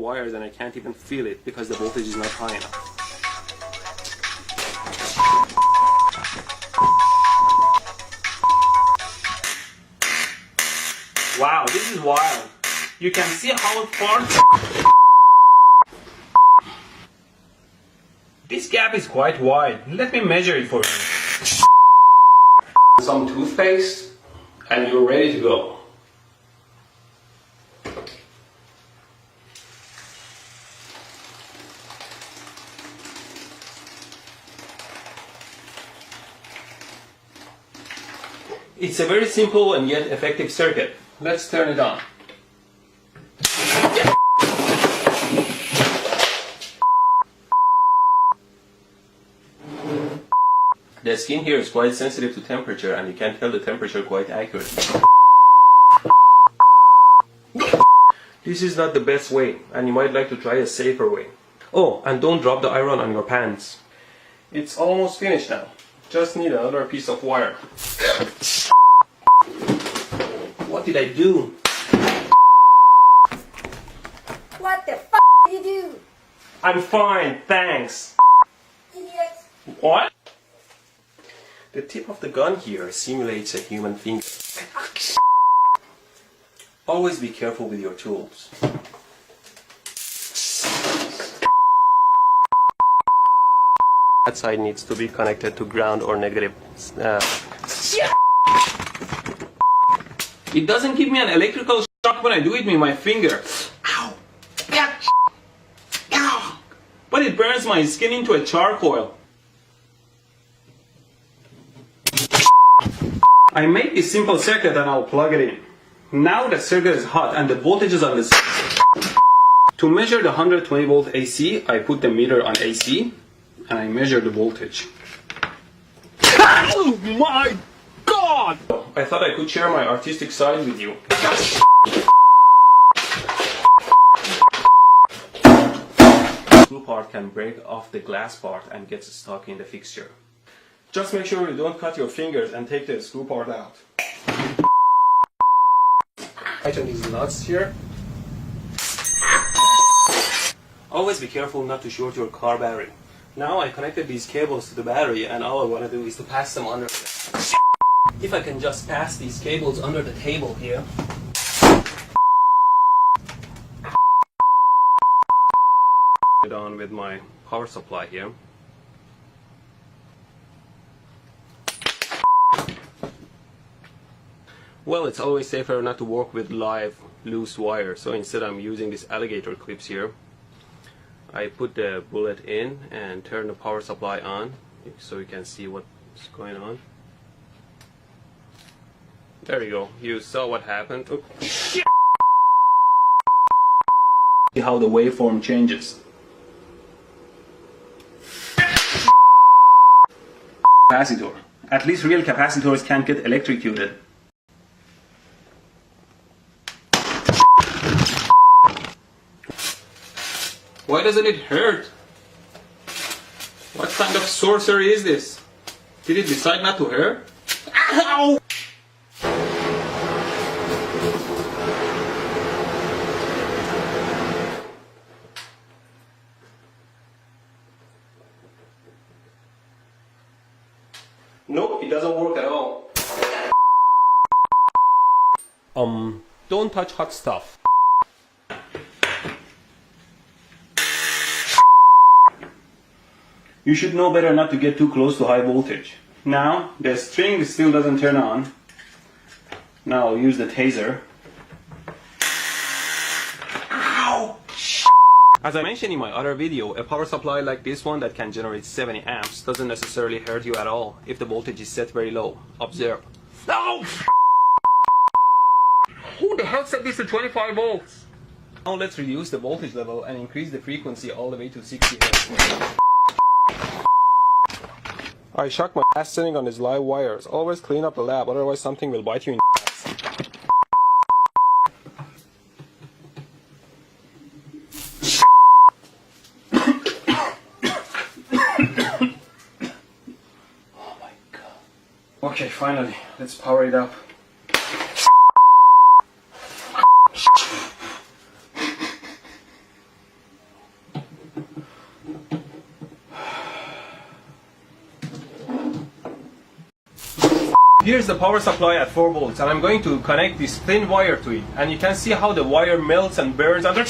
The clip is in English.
wires and I can't even feel it because the voltage is not high enough. Wow, this is wild. You can see how far... This gap is quite wide. Let me measure it for you. Some toothpaste and you're ready to go. It's a very simple and yet effective circuit. Let's turn it on. The skin here is quite sensitive to temperature and you can tell the temperature quite accurately. This is not the best way and you might like to try a safer way. Oh, and don't drop the iron on your pants. It's almost finished now. Just need another piece of wire. What did I do? What the f*** did you do? I'm fine, thanks. Idiot. What? The tip of the gun here simulates a human finger. Always be careful with your tools. That side needs to be connected to ground or negative. It doesn't give me an electrical shock when I do it with my finger. Ow! Ow! But it burns my skin into a charcoal. I make this simple circuit and I'll plug it in. Now the circuit is hot and the voltage is on this. To measure the 120 volt AC, I put the meter on AC and I measure the voltage. Oh my God! I thought I could share my artistic side with you. The screw part can break off the glass part and gets stuck in the fixture. Just make sure you don't cut your fingers and take the screw part out. Tighten these nuts here. Always be careful not to short your car battery. Now I connected these cables to the battery and all I want to do is to pass them under. If I can just pass these cables under the table here. It on with my power supply here. Well, it's always safer not to work with live loose wire, so instead I'm using these alligator clips here. I put the bullet in and turn the power supply on so you can see what's going on. There you go, you saw what happened. Oh, shit. See how the waveform changes. Capacitor. At least real capacitors can't get electrocuted. Why doesn't it hurt? What kind of sorcery is this? Did it decide not to hurt? Ow! Nope, it doesn't work at all. Don't touch hot stuff. You should know better not to get too close to high voltage. Now, the string still doesn't turn on. Now I'll use the taser. Ow! As I mentioned in my other video, a power supply like this one that can generate 70 amps doesn't necessarily hurt you at all if the voltage is set very low. Observe. No! Who the hell set this to 25 volts? Now let's reduce the voltage level and increase the frequency all the way to 60 Hz. I shocked my ass sitting on these live wires. Always clean up the lab, otherwise something will bite you in the ass. Oh my God. Okay, finally, let's power it up. Here's the power supply at 4 volts, and I'm going to connect this thin wire to it, and you can see how the wire melts and burns under.